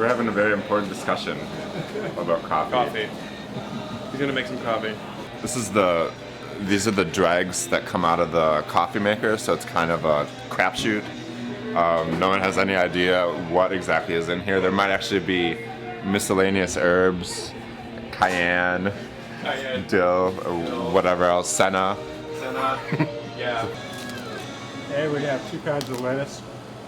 We're having a very important discussion about coffee. Coffee. He's gonna make some coffee. These are the dregs that come out of the coffee maker, so it's kind of a crapshoot. No one has any idea what exactly is in here. There might actually be miscellaneous herbs, cayenne, dill, or whatever else, senna. Yeah. And we have two kinds of lettuce.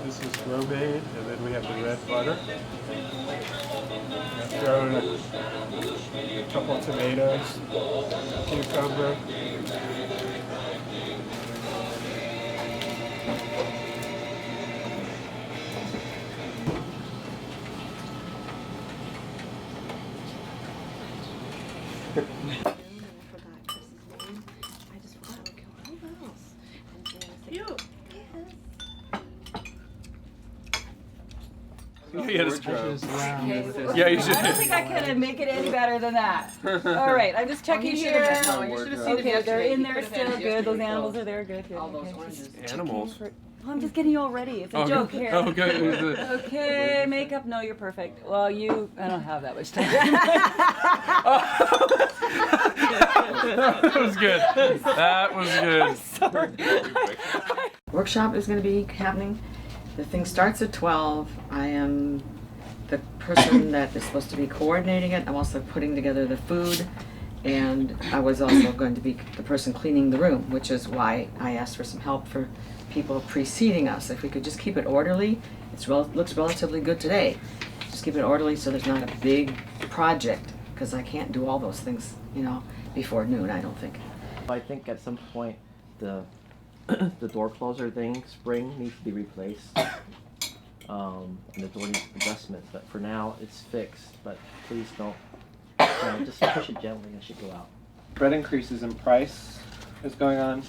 This is romaine, and then we have the red butter. Throw in a couple of tomatoes, cucumber. Yeah, you should. I don't think I can make it any better than that. All right, I'm just checking here. Okay, they're in there still. Good. Those animals are there. Good. All those oranges. Animals. Well, I'm just getting you all ready. It's a joke here. Oh, good. Okay, makeup. No, you're perfect. Well, I don't have that much time. That was good. That was good. Sorry. Workshop is going to be happening. The thing starts at 12. I am the person that is supposed to be coordinating it. I'm also putting together the food, and I was also going to be the person cleaning the room, which is why I asked for some help for people preceding us. If we could just keep it orderly, it looks relatively good today. Just keep it orderly so there's not a big project, because I can't do all those things, before noon, I don't think. I think at some point the door closer thing, spring, needs to be replaced. And the door needs adjustment, but for now it's fixed. But please don't, just push it gently and it should go out. Bread increases in price is going on.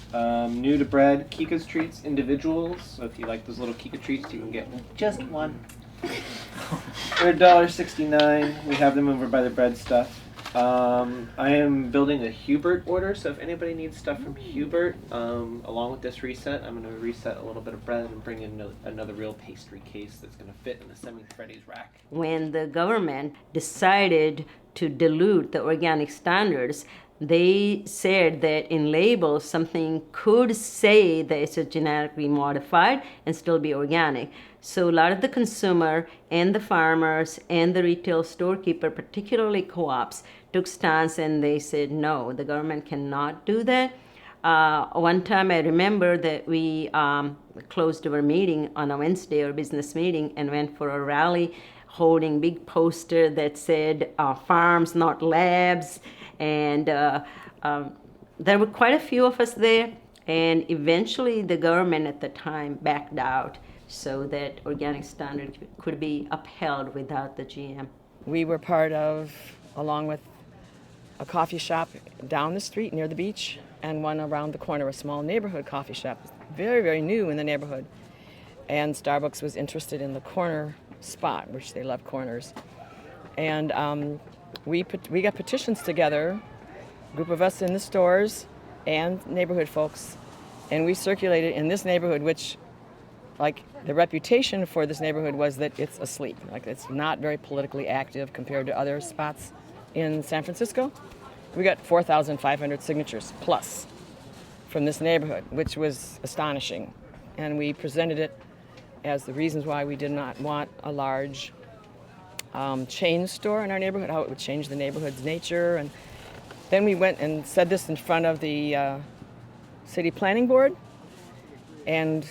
New to bread, Kika's treats, individuals. So if you like those little Kika treats, you can get just one. They're $1.69. We have them over by the bread stuff. I am building a Hubert order, so if anybody needs stuff from Hubert, along with this reset, I'm going to reset a little bit of bread and bring in another real pastry case that's going to fit in the semi-Freddy's rack. When the government decided to dilute the organic standards, they said that in labels something could say that it's a genetically modified and still be organic. So a lot of the consumer and the farmers and the retail storekeeper, particularly co-ops, took stance and they said, no, the government cannot do that. One time I remember that we closed our meeting on a Wednesday, our business meeting, and went for a rally holding big poster that said, farms, not labs. And there were quite a few of us there. And eventually the government at the time backed out so that organic standard could be upheld without the GM. We were part of, along with a coffee shop down the street near the beach and one around the corner, a small neighborhood coffee shop, very, very new in the neighborhood. And Starbucks was interested in the corner spot, which they love corners. And we got petitions together, a group of us in the stores and neighborhood folks, and we circulated in this neighborhood, which, like, the reputation for this neighborhood was that it's asleep. Like, it's not very politically active compared to other spots in San Francisco. We got 4,500 signatures plus from this neighborhood, which was astonishing. And we presented it as the reasons why we did not want a large chain store in our neighborhood, how it would change the neighborhood's nature. And then we went and said this in front of the city planning board, and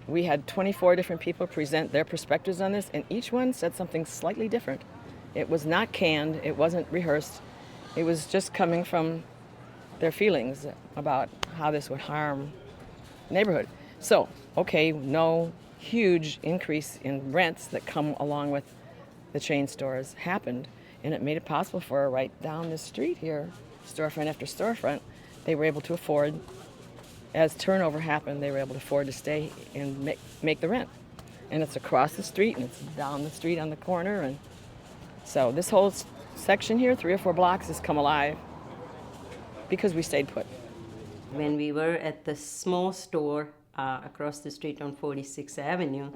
we had 24 different people present their perspectives on this, and each one said something slightly different. It was not canned, it wasn't rehearsed, it was just coming from their feelings about how this would harm the neighborhood. So, okay, no huge increase in rents that come along with the chain stores happened, and it made it possible for right down the street here, storefront after storefront, they were able to afford, as turnover happened, they were able to afford to stay and make the rent. And it's across the street, and it's down the street on the corner, and so this whole section here, 3 or 4 blocks, has come alive because we stayed put. When we were at the small store across the street on 46th Avenue,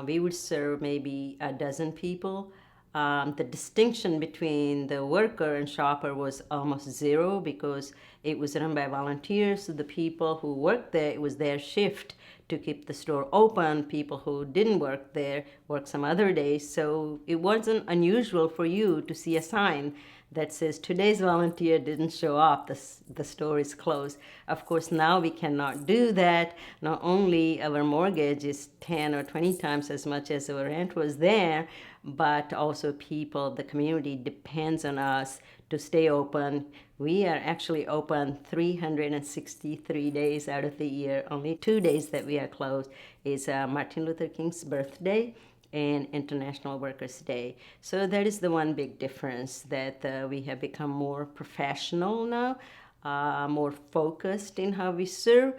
we would serve maybe a dozen people. The distinction between the worker and shopper was almost zero because it was run by volunteers. So the people who worked there, it was their shift to keep the store open. People who didn't work there worked some other days. So it wasn't unusual for you to see a sign that says today's volunteer didn't show up, the store is closed. Of course, now we cannot do that. Not only our mortgage is 10 or 20 times as much as our rent was there, but also people, the community depends on us to stay open. We are actually open 363 days out of the year. Only 2 days that we are closed is Martin Luther King's birthday and International Workers' Day. So that is the one big difference, that we have become more professional now, more focused in how we serve.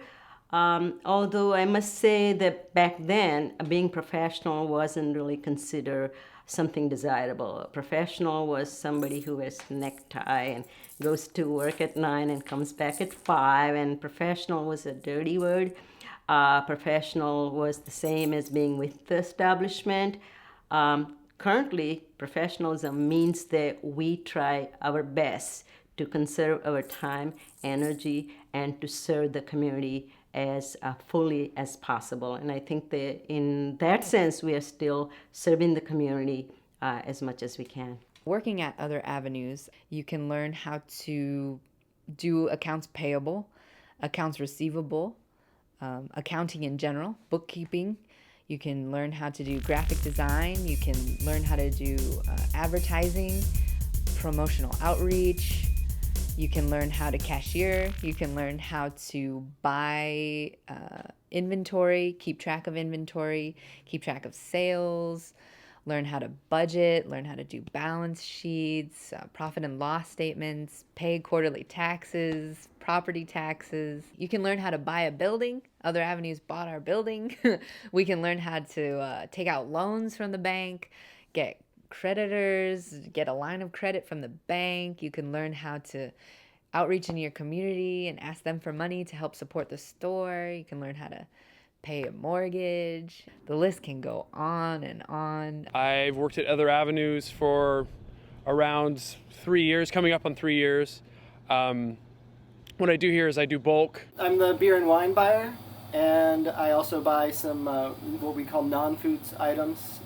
Although I must say that back then, being professional wasn't really considered something desirable. A professional was somebody who wears necktie and goes to work at 9 and comes back at 5, and professional was a dirty word. Professional was the same as being with the establishment. Currently, professionalism means that we try our best to conserve our time, energy, and to serve the community as fully as possible. And I think that in that sense, we are still serving the community as much as we can. Working at other avenues, you can learn how to do accounts payable, accounts receivable, accounting in general, bookkeeping. You can learn how to do graphic design. You can learn how to do advertising, promotional outreach. You can learn how to cashier. You can learn how to buy inventory, keep track of inventory, keep track of sales, learn how to budget, learn how to do balance sheets, profit and loss statements, pay quarterly taxes, property taxes. You can learn how to buy a building. Other avenues bought our building. We can learn how to take out loans from the bank, get creditors, get a line of credit from the bank. You can learn how to outreach in your community and ask them for money to help support the store. You can learn how to pay a mortgage. The list can go on and on. I've worked at other avenues for around 3 years, coming up on 3 years. What I do here is I do bulk. I'm the beer and wine buyer, and I also buy some what we call non-foods items,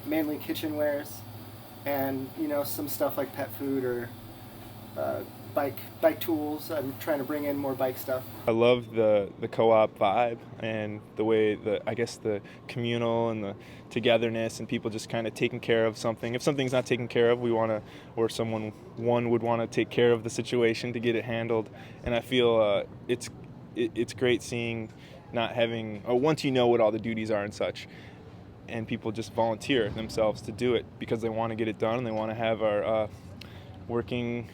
mainly kitchenwares, and some stuff like pet food or bike tools. I'm trying to bring in more bike stuff. I love the co-op vibe and the way I guess the communal and the togetherness and people just kind of taking care of something. If something's not taken care of, we want to, or one would want to take care of the situation to get it handled. And I feel it's great seeing not having, once you know what all the duties are and such, and people just volunteer themselves to do it because they want to get it done and they want to have our working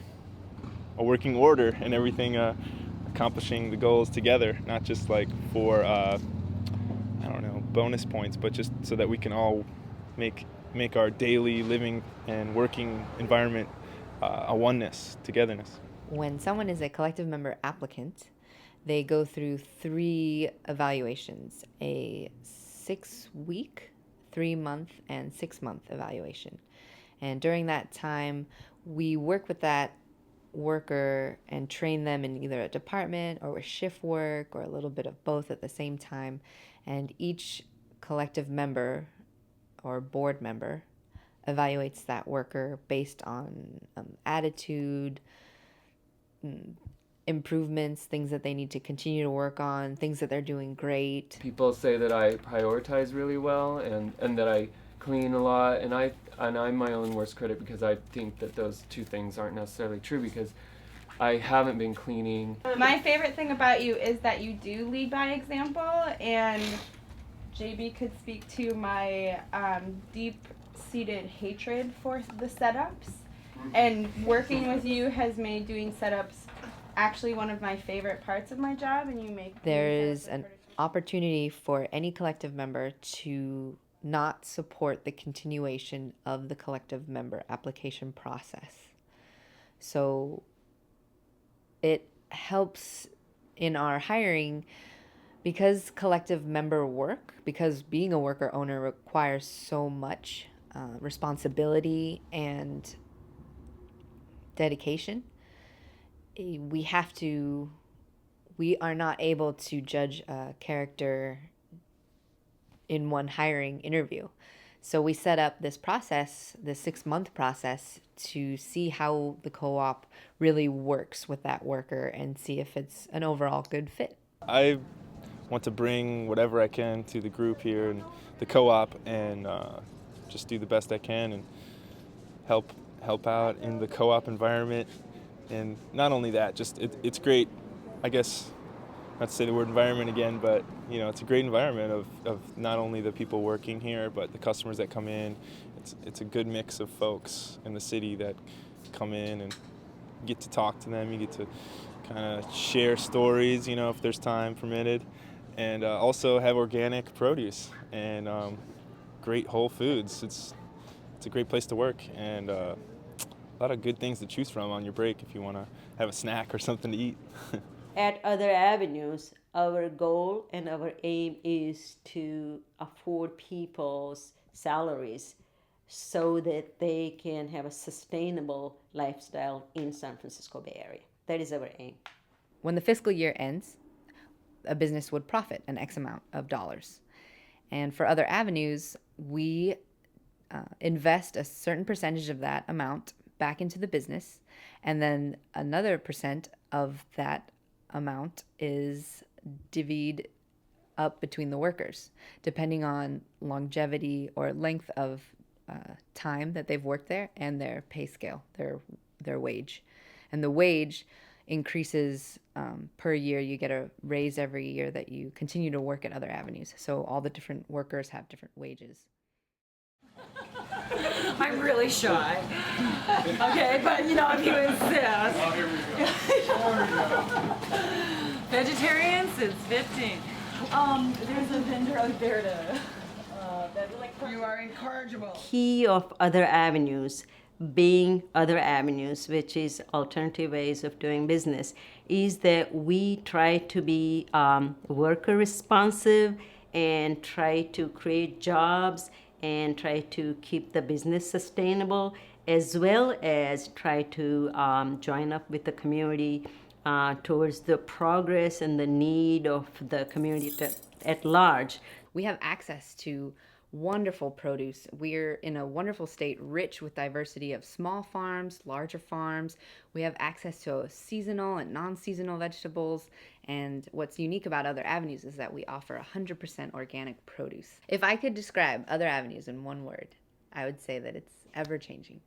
order and everything, accomplishing the goals together, not just like for bonus points, but just so that we can all make our daily living and working environment a oneness, togetherness. When someone is a collective member applicant, they go through 3 evaluations: a 6-week, 3-month, and 6-month evaluation. And during that time, we work with that worker and train them in either a department or with shift work or a little bit of both at the same time. And each collective member or board member evaluates that worker based on attitude, improvements, things that they need to continue to work on, things that they're doing great. People say that I prioritize really well and that I clean a lot, and I'm my own worst critic because I think that those two things aren't necessarily true because I haven't been cleaning. My favorite thing about you is that you do lead by example, and JB could speak to my deep-seated hatred for the setups, and working with you has made doing setups actually one of my favorite parts of my job, and you make there is an opportunity for any collective member to not support the continuation of the collective member application process. So it helps in our hiring because collective member work, because being a worker owner requires so much responsibility and dedication. We are not able to judge a character in one hiring interview. So we set up this process, this 6-month process, to see how the co-op really works with that worker and see if it's an overall good fit. I want to bring whatever I can to the group here and the co-op and just do the best I can and help out in the co-op environment. And not only that, just it's great, I guess, not to say the word environment again, but it's a great environment of not only the people working here, but the customers that come in. It's a good mix of folks in the city that come in, and you get to talk to them. You get to kind of share stories, if there's time permitted, and also have organic produce and great whole foods. It's a great place to work, and a lot of good things to choose from on your break if you want to have a snack or something to eat. At other avenues, our goal and our aim is to afford people's salaries so that they can have a sustainable lifestyle in San Francisco Bay Area. That is our aim. When the fiscal year ends, a business would profit an X amount of dollars. And for other avenues, we invest a certain percentage of that amount back into the business, and then another percent of that amount is divvied up between the workers, depending on longevity or length of time that they've worked there and their pay scale, their wage. And the wage increases per year. You get a raise every year that you continue to work at other avenues. So all the different workers have different wages. I'm really shy. Okay, but if you insist. Oh, here we go. Vegetarians, it's 15. There's a vendor out there you are incorrigible. Key of other avenues, being other avenues, which is alternative ways of doing business, is that we try to be worker responsive and try to create jobs and try to keep the business sustainable, as well as try to join up with the community towards the progress and the need of the community at large. We have access to wonderful produce. We're in a wonderful state, rich with diversity of small farms, larger farms. We have access to seasonal and non-seasonal vegetables. And what's unique about other avenues is that we offer 100% organic produce. If I could describe other avenues in one word, I would say that it's ever-changing.